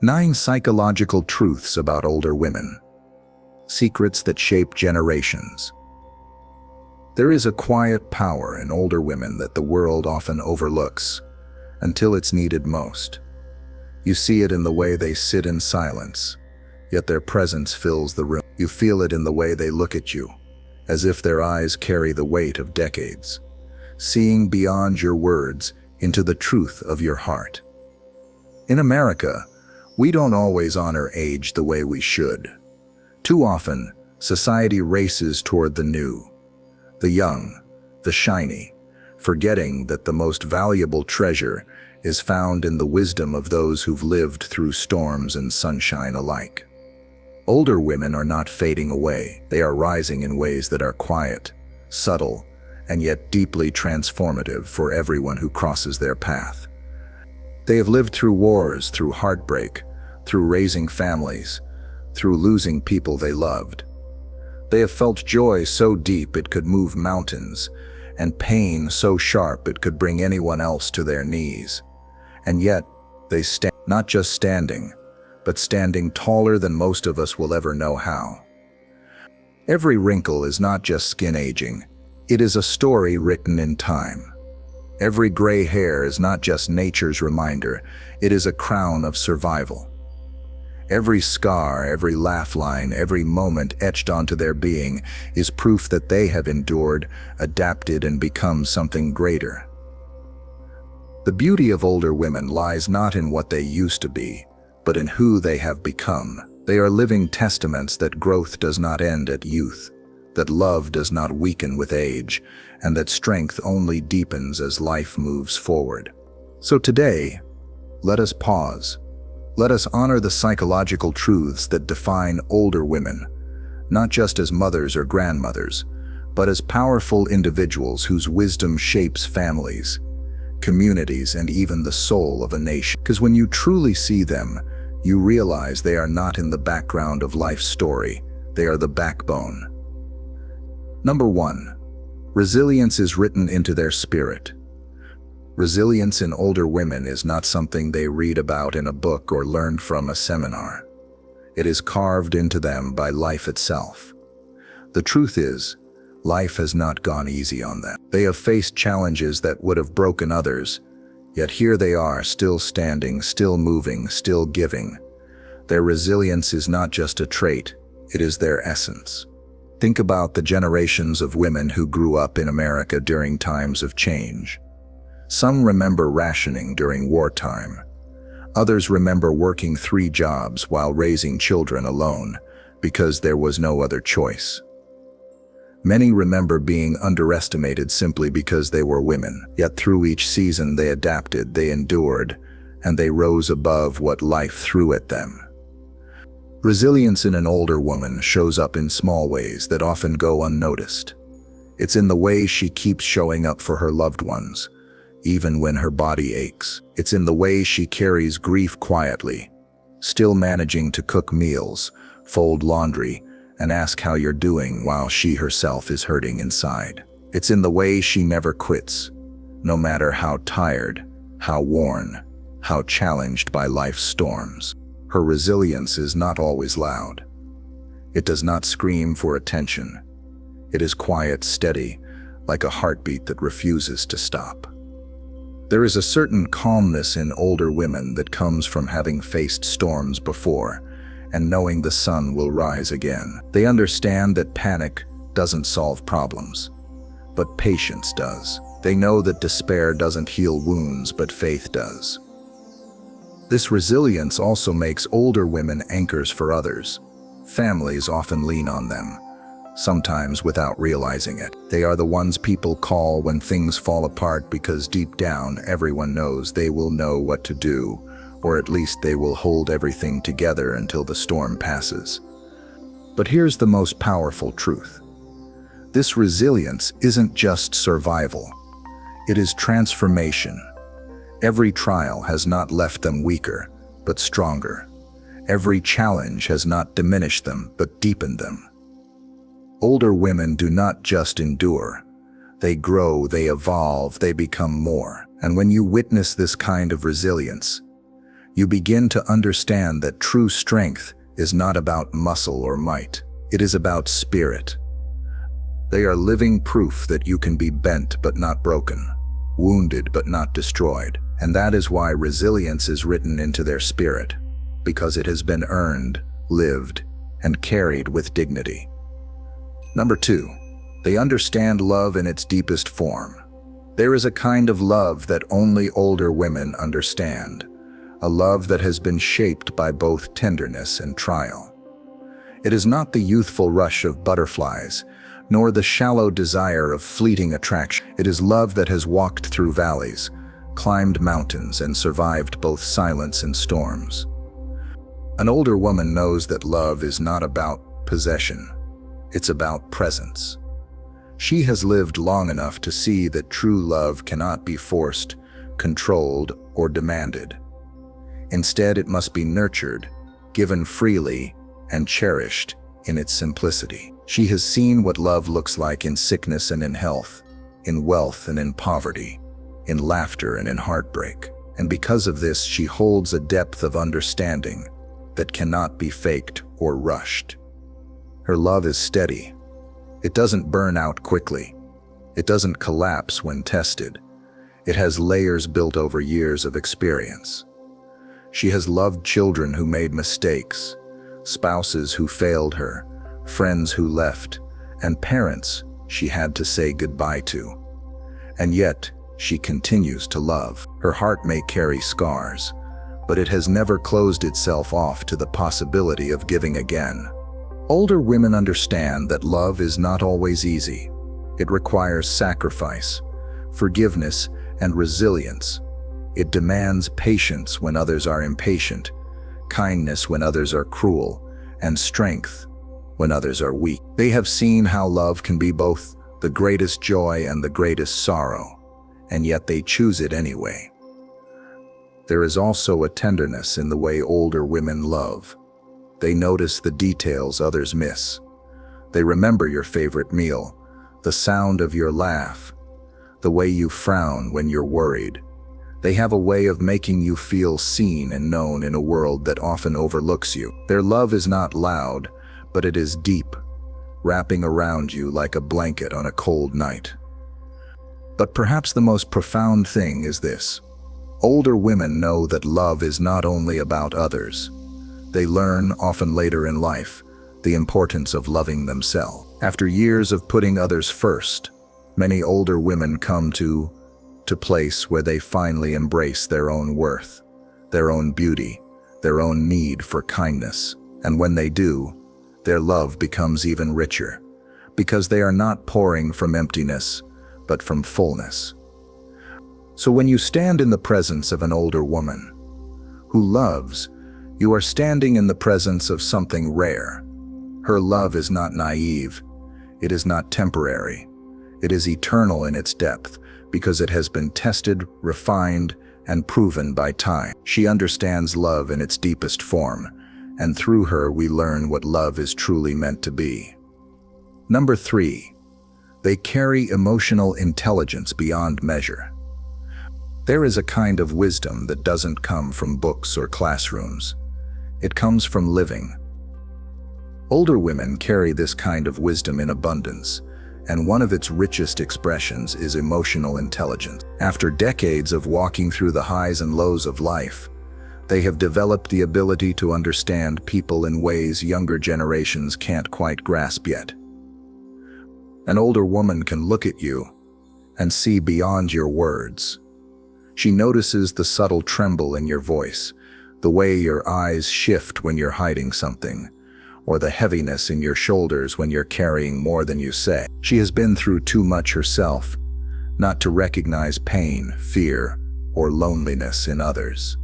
9 Psychological Truths About Older Women. Secrets that shape generations. There is a quiet power in older women that the world often overlooks, until it's needed most. You see it in the way they sit in silence, yet their presence fills the room. You feel it in the way they look at you, as if their eyes carry the weight of decades, seeing beyond your words into the truth of your heart. In America, we don't always honor age the way we should. Too often, society races toward the new, the young, the shiny, forgetting that the most valuable treasure is found in the wisdom of those who've lived through storms and sunshine alike. Older women are not fading away. They are rising in ways that are quiet, subtle, and yet deeply transformative for everyone who crosses their path. They have lived through wars, through heartbreak, through raising families, through losing people they loved. They have felt joy so deep it could move mountains, and pain so sharp it could bring anyone else to their knees. And yet, they stand, not just standing, but standing taller than most of us will ever know how. Every wrinkle is not just skin aging, it is a story written in time. Every gray hair is not just nature's reminder, it is a crown of survival. Every scar, every laugh line, every moment etched onto their being is proof that they have endured, adapted, and become something greater. The beauty of older women lies not in what they used to be, but in who they have become. They are living testaments that growth does not end at youth, that love does not weaken with age, and that strength only deepens as life moves forward. So today, let us pause. Let us honor the psychological truths that define older women, not just as mothers or grandmothers, but as powerful individuals whose wisdom shapes families, communities, and even the soul of a nation. Because when you truly see them, you realize they are not in the background of life's story, they are the backbone. Number 1. Resilience is written into their spirit. Resilience in older women is not something they read about in a book or learn from a seminar. It is carved into them by life itself. The truth is, life has not gone easy on them. They have faced challenges that would have broken others, yet here they are, still standing, still moving, still giving. Their resilience is not just a trait, it is their essence. Think about the generations of women who grew up in America during times of change. Some remember rationing during wartime. Others remember working 3 jobs while raising children alone, because there was no other choice. Many remember being underestimated simply because they were women, yet through each season they adapted, they endured, and they rose above what life threw at them. Resilience in an older woman shows up in small ways that often go unnoticed. It's in the way she keeps showing up for her loved ones, even when her body aches. It's in the way she carries grief quietly, still managing to cook meals, fold laundry, and ask how you're doing while she herself is hurting inside. It's in the way she never quits, no matter how tired, how worn, how challenged by life's storms. Her resilience is not always loud. It does not scream for attention. It is quiet, steady, like a heartbeat that refuses to stop. There is a certain calmness in older women that comes from having faced storms before and knowing the sun will rise again. They understand that panic doesn't solve problems, but patience does. They know that despair doesn't heal wounds, but faith does. This resilience also makes older women anchors for others. Families often lean on them, sometimes without realizing it. They are the ones people call when things fall apart because deep down everyone knows they will know what to do, or at least they will hold everything together until the storm passes. But here's the most powerful truth. This resilience isn't just survival. It is transformation. Every trial has not left them weaker, but stronger. Every challenge has not diminished them, but deepened them. Older women do not just endure. They grow, they evolve, they become more. And when you witness this kind of resilience, You begin to understand that true strength is not about muscle or might. It is about spirit. They are living proof that you can be bent but not broken, wounded but not destroyed. And that is why resilience is written into their spirit, because it has been earned, lived, and carried with dignity. Number 2, they understand love in its deepest form. There is a kind of love that only older women understand, a love that has been shaped by both tenderness and trial. It is not the youthful rush of butterflies, nor the shallow desire of fleeting attraction. It is love that has walked through valleys, climbed mountains, and survived both silence and storms. An older woman knows that love is not about possession. It's about presence. She has lived long enough to see that true love cannot be forced, controlled, or demanded. Instead, it must be nurtured, given freely, and cherished in its simplicity. She has seen what love looks like in sickness and in health, in wealth and in poverty, in laughter and in heartbreak. And because of this, she holds a depth of understanding that cannot be faked or rushed. Her love is steady. It doesn't burn out quickly. It doesn't collapse when tested. It has layers built over years of experience. She has loved children who made mistakes, spouses who failed her, friends who left, and parents she had to say goodbye to. And yet, she continues to love. Her heart may carry scars, but it has never closed itself off to the possibility of giving again. Older women understand that love is not always easy. It requires sacrifice, forgiveness, and resilience. It demands patience when others are impatient, kindness when others are cruel, and strength when others are weak. They have seen how love can be both the greatest joy and the greatest sorrow, and yet they choose it anyway. There is also a tenderness in the way older women love. They notice the details others miss. They remember your favorite meal, the sound of your laugh, the way you frown when you're worried. They have a way of making you feel seen and known in a world that often overlooks you. Their love is not loud, but it is deep, wrapping around you like a blanket on a cold night. But perhaps the most profound thing is this. Older women know that love is not only about others. They learn, often later in life, the importance of loving themselves. After years of putting others first, many older women come to place where they finally embrace their own worth, their own beauty, their own need for kindness. And when they do, their love becomes even richer, because they are not pouring from emptiness, but from fullness. So when you stand in the presence of an older woman who loves, you are standing in the presence of something rare. Her love is not naive. It is not temporary. It is eternal in its depth, because it has been tested, refined, and proven by time. She understands love in its deepest form, and through her we learn what love is truly meant to be. Number 3, they carry emotional intelligence beyond measure. There is a kind of wisdom that doesn't come from books or classrooms. It comes from living. Older women carry this kind of wisdom in abundance, and one of its richest expressions is emotional intelligence. After decades of walking through the highs and lows of life, they have developed the ability to understand people in ways younger generations can't quite grasp yet. An older woman can look at you and see beyond your words. She notices the subtle tremble in your voice, the way your eyes shift when you're hiding something, or the heaviness in your shoulders when you're carrying more than you say. She has been through too much herself, not to recognize pain, fear, or loneliness in others.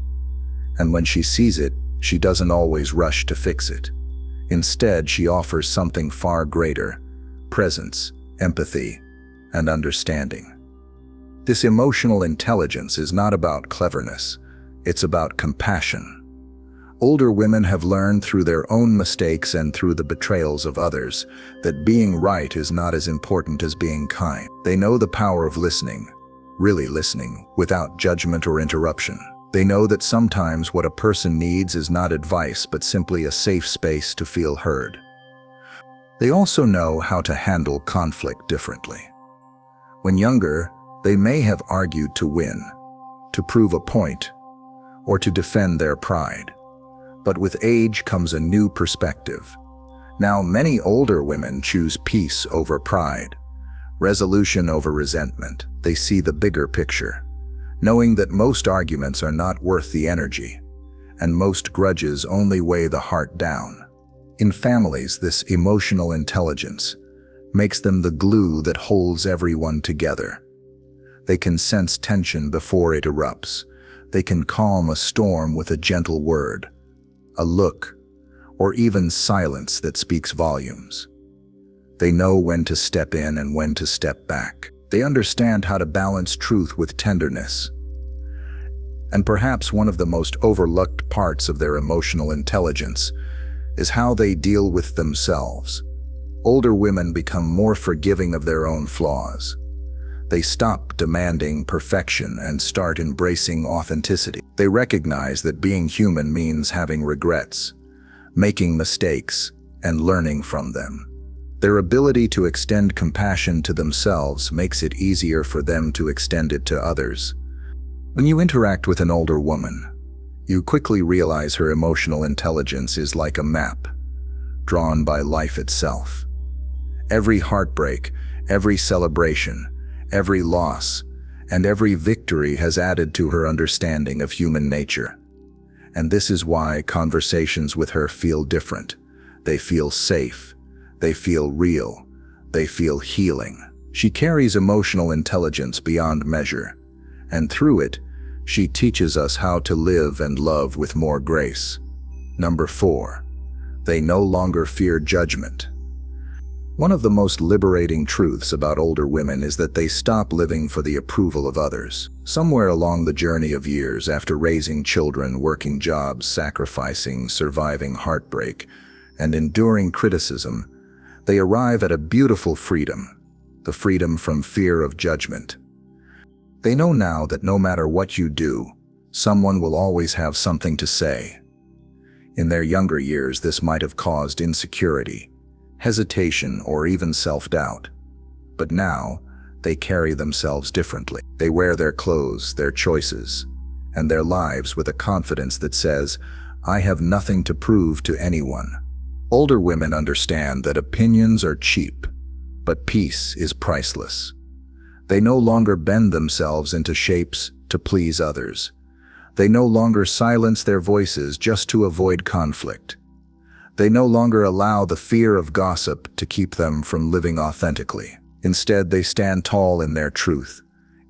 And when she sees it, she doesn't always rush to fix it. Instead, she offers something far greater: presence, empathy, and understanding. This emotional intelligence is not about cleverness, it's about compassion. Older women have learned through their own mistakes and through the betrayals of others that being right is not as important as being kind. They know the power of listening, really listening, without judgment or interruption. They know that sometimes what a person needs is not advice, but simply a safe space to feel heard. They also know how to handle conflict differently. When younger, they may have argued to win, to prove a point, or to defend their pride. But with age comes a new perspective. Now, many older women choose peace over pride, resolution over resentment. They see the bigger picture, knowing that most arguments are not worth the energy, and most grudges only weigh the heart down. In families, this emotional intelligence makes them the glue that holds everyone together. They can sense tension before it erupts. They can calm a storm with a gentle word, a look, or even silence that speaks volumes. They know when to step in and when to step back. They understand how to balance truth with tenderness. And perhaps one of the most overlooked parts of their emotional intelligence is how they deal with themselves. Older women become more forgiving of their own flaws. They stop demanding perfection and start embracing authenticity. They recognize that being human means having regrets, making mistakes, and learning from them. Their ability to extend compassion to themselves makes it easier for them to extend it to others. When you interact with an older woman, you quickly realize her emotional intelligence is like a map, drawn by life itself. Every heartbreak, every celebration, every loss, and every victory has added to her understanding of human nature. And this is why conversations with her feel different. They feel safe, they feel real, they feel healing. She carries emotional intelligence beyond measure, and through it, she teaches us how to live and love with more grace. Number 4, they no longer fear judgment. One of the most liberating truths about older women is that they stop living for the approval of others. Somewhere along the journey of years, after raising children, working jobs, sacrificing, surviving heartbreak, and enduring criticism, they arrive at a beautiful freedom, the freedom from fear of judgment. They know now that no matter what you do, someone will always have something to say. In their younger years, this might have caused insecurity, hesitation, or even self-doubt. But now, they carry themselves differently. They wear their clothes, their choices, and their lives with a confidence that says, "I have nothing to prove to anyone." Older women understand that opinions are cheap, but peace is priceless. They no longer bend themselves into shapes to please others. They no longer silence their voices just to avoid conflict. They no longer allow the fear of gossip to keep them from living authentically. Instead, they stand tall in their truth,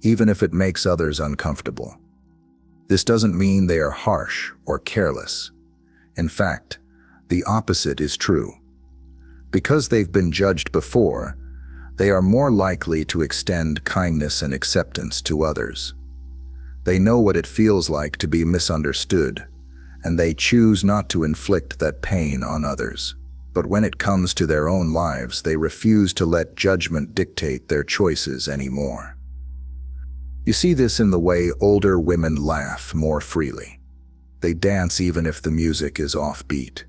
even if it makes others uncomfortable. This doesn't mean they are harsh or careless. In fact, the opposite is true. Because they've been judged before, they are more likely to extend kindness and acceptance to others. They know what it feels like to be misunderstood, and they choose not to inflict that pain on others. But when it comes to their own lives, they refuse to let judgment dictate their choices anymore. You see this in the way older women laugh more freely. They dance even if the music is offbeat.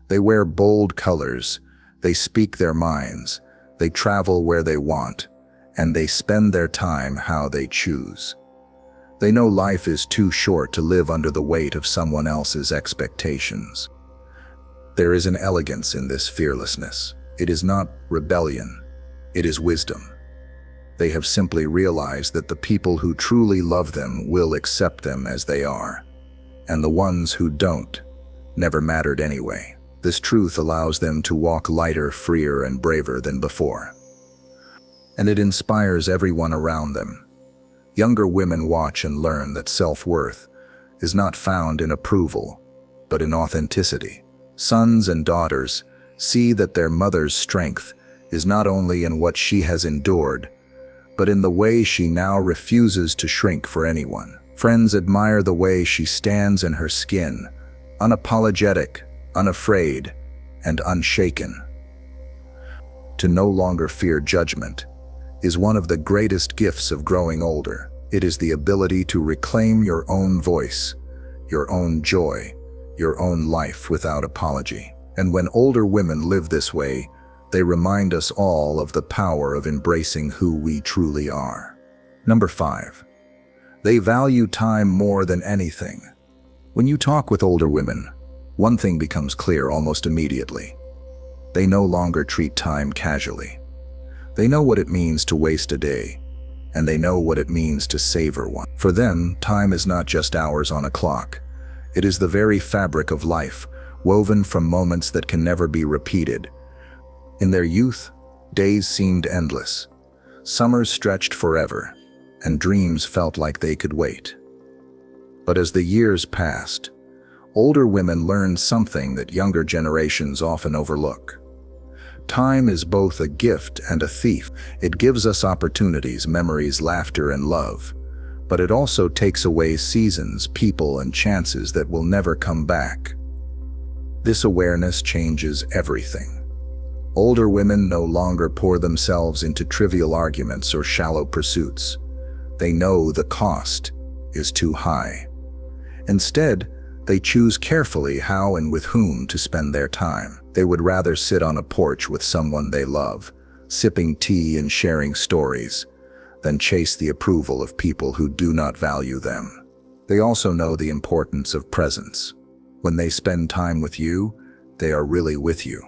They wear bold colors, they speak their minds, they travel where they want, and they spend their time how they choose. They know life is too short to live under the weight of someone else's expectations. There is an elegance in this fearlessness. It is not rebellion, it is wisdom. They have simply realized that the people who truly love them will accept them as they are, and the ones who don't never mattered anyway. This truth allows them to walk lighter, freer, and braver than before. And it inspires everyone around them. Younger women watch and learn that self-worth is not found in approval, but in authenticity. Sons and daughters see that their mother's strength is not only in what she has endured, but in the way she now refuses to shrink for anyone. Friends admire the way she stands in her skin, unapologetic, unafraid, and unshaken. To no longer fear judgment is one of the greatest gifts of growing older. It is the ability to reclaim your own voice, your own joy, your own life without apology. And when older women live this way, they remind us all of the power of embracing who we truly are. Number 5. They value time more than anything. When you talk with older women, one thing becomes clear almost immediately. They no longer treat time casually. They know what it means to waste a day, and they know what it means to savor one. For them, time is not just hours on a clock. It is the very fabric of life, woven from moments that can never be repeated. In their youth, days seemed endless. Summers stretched forever, and dreams felt like they could wait. But as the years passed, older women learned something that younger generations often overlook. Time is both a gift and a thief. It gives us opportunities, memories, laughter, and love. But it also takes away seasons, people, and chances that will never come back. This awareness changes everything. Older women no longer pour themselves into trivial arguments or shallow pursuits. They know the cost is too high. Instead, they choose carefully how and with whom to spend their time. They would rather sit on a porch with someone they love, sipping tea and sharing stories, than chase the approval of people who do not value them. They also know the importance of presence. When they spend time with you, they are really with you.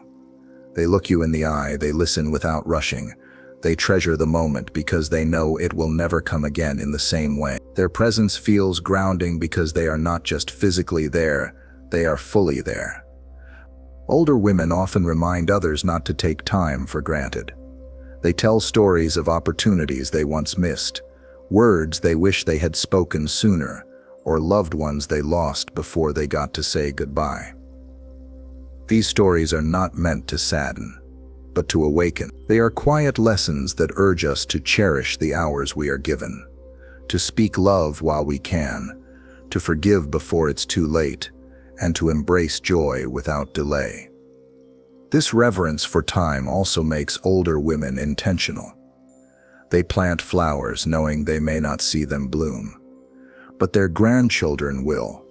They look you in the eye, they listen without rushing. They treasure the moment because they know it will never come again in the same way. Their presence feels grounding because they are not just physically there, they are fully there. Older women often remind others not to take time for granted. They tell stories of opportunities they once missed, words they wish they had spoken sooner, or loved ones they lost before they got to say goodbye. These stories are not meant to sadden, but to awaken. They are quiet lessons that urge us to cherish the hours we are given, to speak love while we can, to forgive before it's too late, and to embrace joy without delay. This reverence for time also makes older women intentional. They plant flowers knowing they may not see them bloom, but their grandchildren will.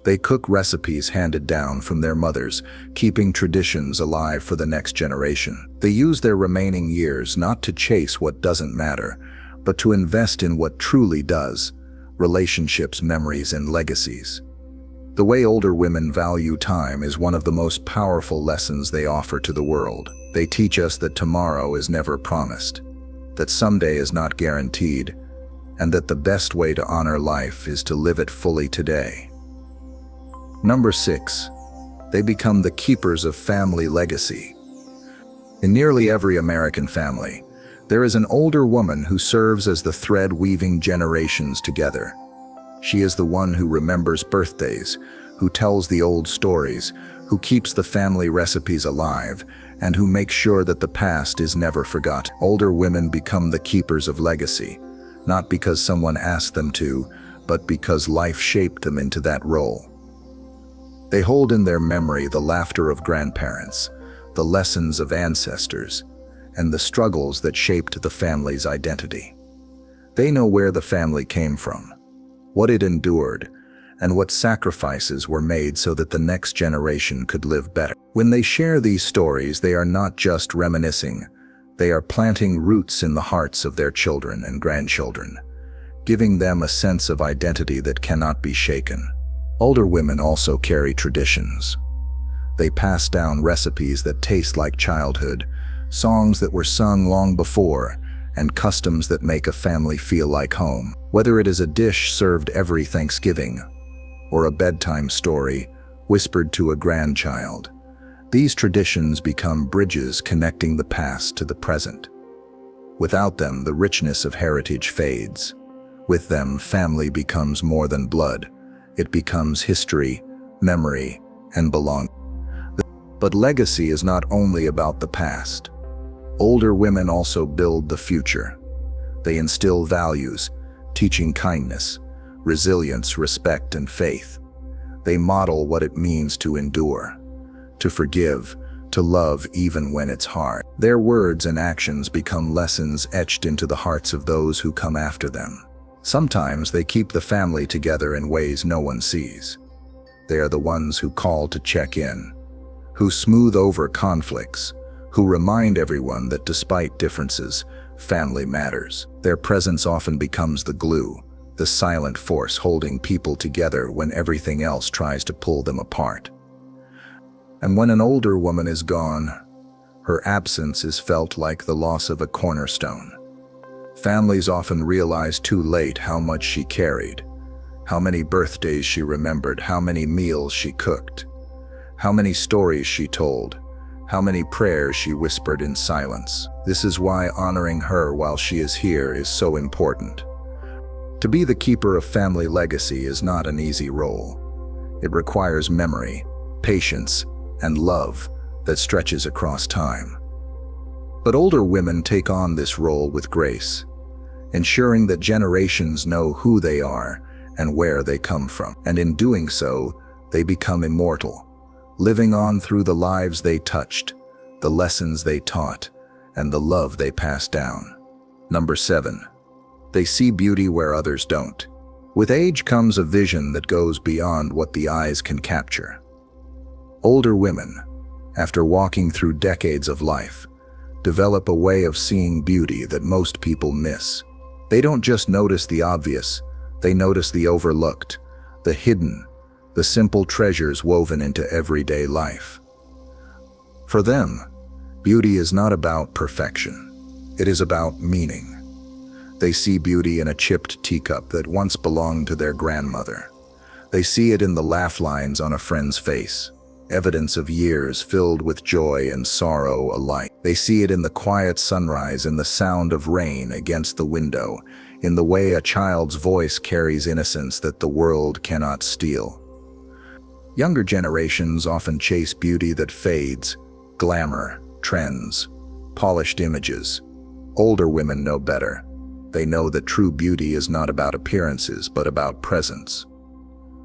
They cook recipes handed down from their mothers, keeping traditions alive for the next generation. They use their remaining years not to chase what doesn't matter, but to invest in what truly does: relationships, memories, and legacies. The way older women value time is one of the most powerful lessons they offer to the world. They teach us that tomorrow is never promised, that someday is not guaranteed, and that the best way to honor life is to live it fully today. Number 6. They become the keepers of family legacy. In nearly every American family, there is an older woman who serves as the thread weaving generations together. She is the one who remembers birthdays, who tells the old stories, who keeps the family recipes alive, and who makes sure that the past is never forgotten. Older women become the keepers of legacy, not because someone asked them to, but because life shaped them into that role. They hold in their memory the laughter of grandparents, the lessons of ancestors, and the struggles that shaped the family's identity. They know where the family came from, what it endured, and what sacrifices were made so that the next generation could live better. When they share these stories, they are not just reminiscing, they are planting roots in the hearts of their children and grandchildren, giving them a sense of identity that cannot be shaken. Older women also carry traditions. They pass down recipes that taste like childhood, songs that were sung long before, and customs that make a family feel like home. Whether it is a dish served every Thanksgiving, or a bedtime story whispered to a grandchild, these traditions become bridges connecting the past to the present. Without them, the richness of heritage fades. With them, family becomes more than blood. It becomes history, memory, and belonging. But legacy is not only about the past. Older women also build the future. They instill values, teaching kindness, resilience, respect, and faith. They model what it means to endure, to forgive, to love even when it's hard. Their words and actions become lessons etched into the hearts of those who come after them. Sometimes they keep the family together in ways no one sees. They are the ones who call to check in, who smooth over conflicts, who remind everyone that despite differences, family matters. Their presence often becomes the glue, the silent force holding people together when everything else tries to pull them apart. And when an older woman is gone, her absence is felt like the loss of a cornerstone. Families often realize too late how much she carried, how many birthdays she remembered, how many meals she cooked, how many stories she told, how many prayers she whispered in silence. This is why honoring her while she is here is so important. To be the keeper of family legacy is not an easy role. It requires memory, patience, and love that stretches across time. But older women take on this role with grace, ensuring that generations know who they are and where they come from. And in doing so, they become immortal, living on through the lives they touched, the lessons they taught, and the love they passed down. Number 7. They see beauty where others don't. With age comes a vision that goes beyond what the eyes can capture. Older women, after walking through decades of life, develop a way of seeing beauty that most people miss. They don't just notice the obvious, they notice the overlooked, the hidden, the simple treasures woven into everyday life. For them, beauty is not about perfection. It is about meaning. They see beauty in a chipped teacup that once belonged to their grandmother. They see it in the laugh lines on a friend's face, evidence of years filled with joy and sorrow alike. They see it in the quiet sunrise, in the sound of rain against the window, in the way a child's voice carries innocence that the world cannot steal. Younger generations often chase beauty that fades, glamour, trends, polished images. Older women know better. They know that true beauty is not about appearances, but about presence.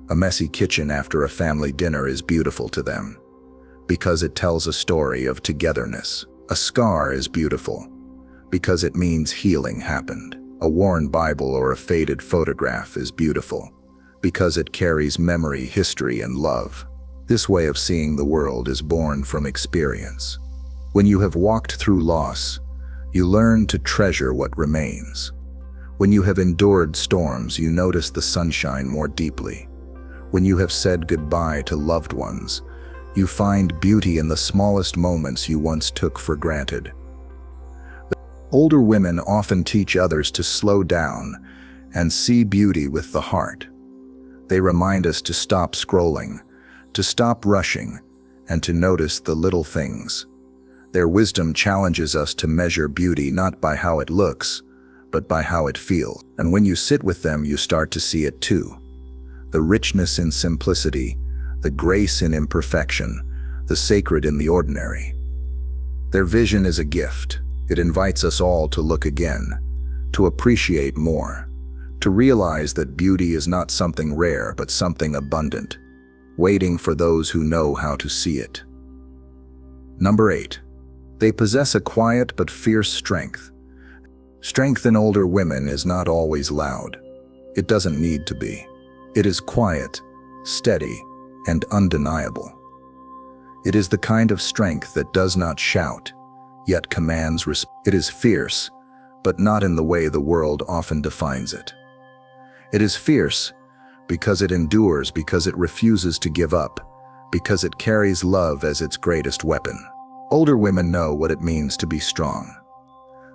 A messy kitchen after a family dinner is beautiful to them, because it tells a story of togetherness. A scar is beautiful, because it means healing happened. A worn Bible or a faded photograph is beautiful, because it carries memory, history, and love. This way of seeing the world is born from experience. When you have walked through loss, you learn to treasure what remains. When you have endured storms, you notice the sunshine more deeply. When you have said goodbye to loved ones, you find beauty in the smallest moments you once took for granted. Older women often teach others to slow down and see beauty with the heart. They remind us to stop scrolling, to stop rushing, and to notice the little things. Their wisdom challenges us to measure beauty not by how it looks, but by how it feels. And when you sit with them, you start to see it too. The richness in simplicity, the grace in imperfection, the sacred in the ordinary. Their vision is a gift. It invites us all to look again, to appreciate more, to realize that beauty is not something rare, but something abundant, waiting for those who know how to see it. Number 8. They possess a quiet but fierce strength. Strength in older women is not always loud. It doesn't need to be. It is quiet, steady, and undeniable. It is the kind of strength that does not shout, yet commands respect. It is fierce, but not in the way the world often defines it. It is fierce because it endures, because it refuses to give up, because it carries love as its greatest weapon. Older women know what it means to be strong.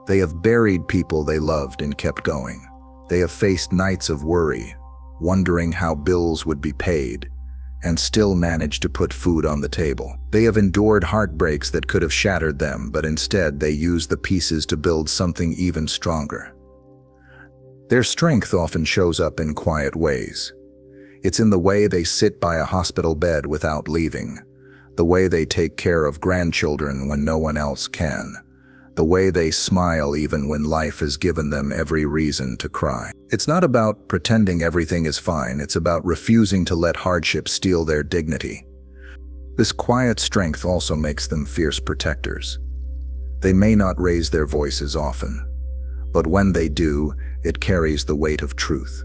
They have buried people they loved and kept going. They have faced nights of worry, wondering how bills would be paid, and still managed to put food on the table. They have endured heartbreaks that could have shattered them, but instead they used the pieces to build something even stronger. Their strength often shows up in quiet ways. It's in the way they sit by a hospital bed without leaving, the way they take care of grandchildren when no one else can, the way they smile even when life has given them every reason to cry. It's not about pretending everything is fine, it's about refusing to let hardship steal their dignity. This quiet strength also makes them fierce protectors. They may not raise their voices often, But when they do, it carries the weight of truth.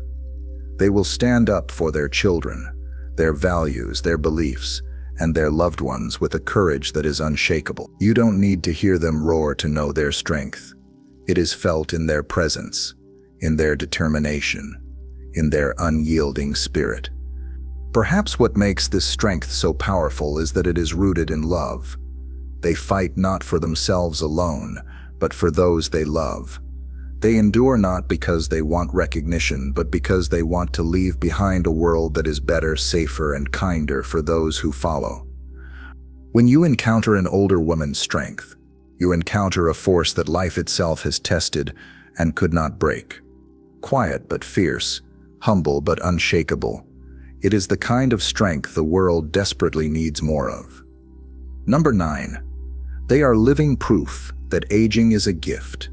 They will stand up for their children, their values, their beliefs, and their loved ones with a courage that is unshakable. You don't need to hear them roar to know their strength. It is felt in their presence, in their determination, in their unyielding spirit. Perhaps what makes this strength so powerful is that it is rooted in love. They fight not for themselves alone, but for those they love. They endure not because they want recognition, but because they want to leave behind a world that is better, safer, and kinder for those who follow. When you encounter an older woman's strength, you encounter a force that life itself has tested and could not break. Quiet but fierce, humble but unshakable. It is the kind of strength the world desperately needs more of. Number 9. They are living proof that aging is a gift.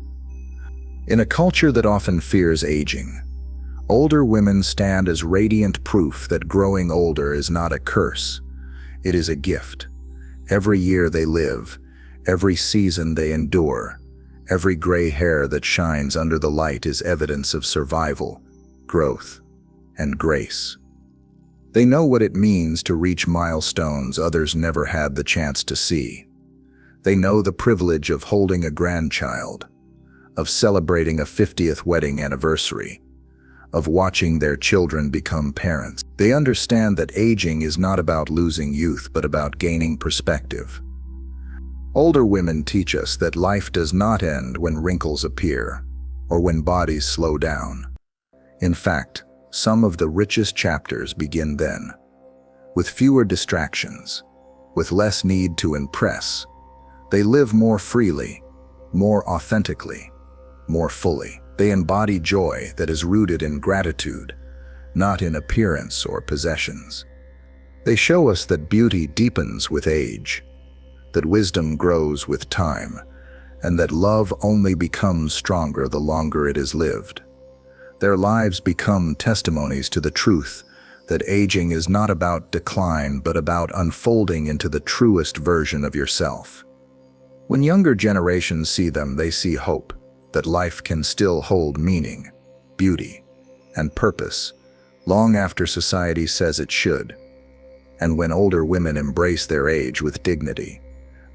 In a culture that often fears aging, older women stand as radiant proof that growing older is not a curse. It is a gift. Every year they live, every season they endure, every gray hair that shines under the light is evidence of survival, growth, and grace. They know what it means to reach milestones others never had the chance to see. They know the privilege of holding a grandchild, of celebrating a 50th wedding anniversary, of watching their children become parents. They understand that aging is not about losing youth, but about gaining perspective. Older women teach us that life does not end when wrinkles appear, or when bodies slow down. In fact, some of the richest chapters begin then, with fewer distractions, with less need to impress. They live more freely, more authentically, more fully. They embody joy that is rooted in gratitude, not in appearance or possessions. They show us that beauty deepens with age, that wisdom grows with time, and that love only becomes stronger the longer it is lived. Their lives become testimonies to the truth that aging is not about decline, but about unfolding into the truest version of yourself. When younger generations see them, they see hope, that life can still hold meaning, beauty, and purpose, long after society says it should. And when older women embrace their age with dignity,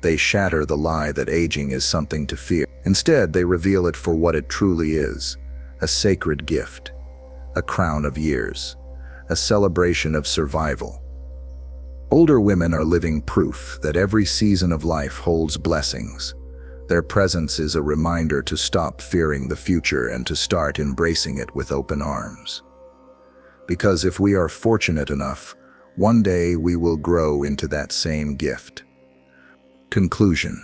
they shatter the lie that aging is something to fear. Instead, they reveal it for what it truly is, a sacred gift, a crown of years, a celebration of survival. Older women are living proof that every season of life holds blessings. Their presence is a reminder to stop fearing the future and to start embracing it with open arms. Because if we are fortunate enough, one day we will grow into that same gift. Conclusion: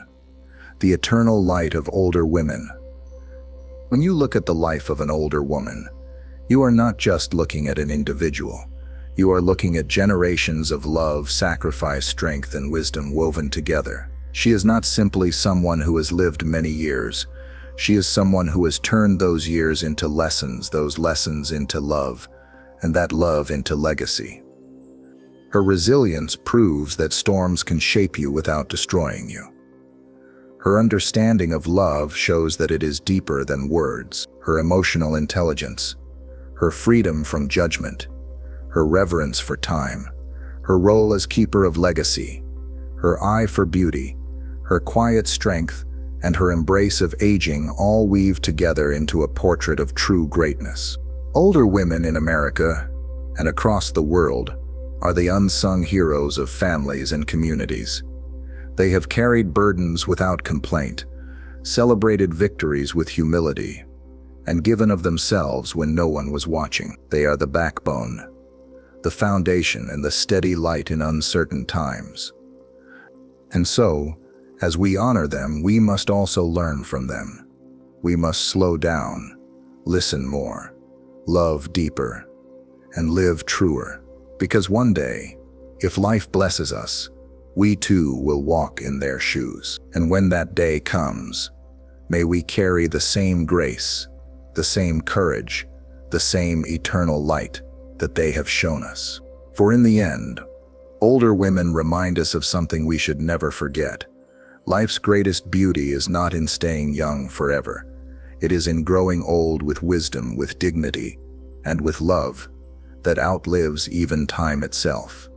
the eternal light of older women. When you look at the life of an older woman, you are not just looking at an individual. You are looking at generations of love, sacrifice, strength, and wisdom woven together. She is not simply someone who has lived many years. She is someone who has turned those years into lessons, those lessons into love, and that love into legacy. Her resilience proves that storms can shape you without destroying you. Her understanding of love shows that it is deeper than words. Her emotional intelligence, her freedom from judgment, her reverence for time, her role as keeper of legacy, her eye for beauty, her quiet strength, and her embrace of aging all weave together into a portrait of true greatness. Older women in America and across the world are the unsung heroes of families and communities. They have carried burdens without complaint, celebrated victories with humility, and given of themselves when no one was watching. They are the backbone, the foundation, and the steady light in uncertain times. And so, as we honor them, we must also learn from them. We must slow down, listen more, love deeper, and live truer. Because one day, if life blesses us, we too will walk in their shoes. And when that day comes, may we carry the same grace, the same courage, the same eternal light that they have shown us. For in the end, older women remind us of something we should never forget. Life's greatest beauty is not in staying young forever. It is in growing old with wisdom, with dignity, and with love that outlives even time itself.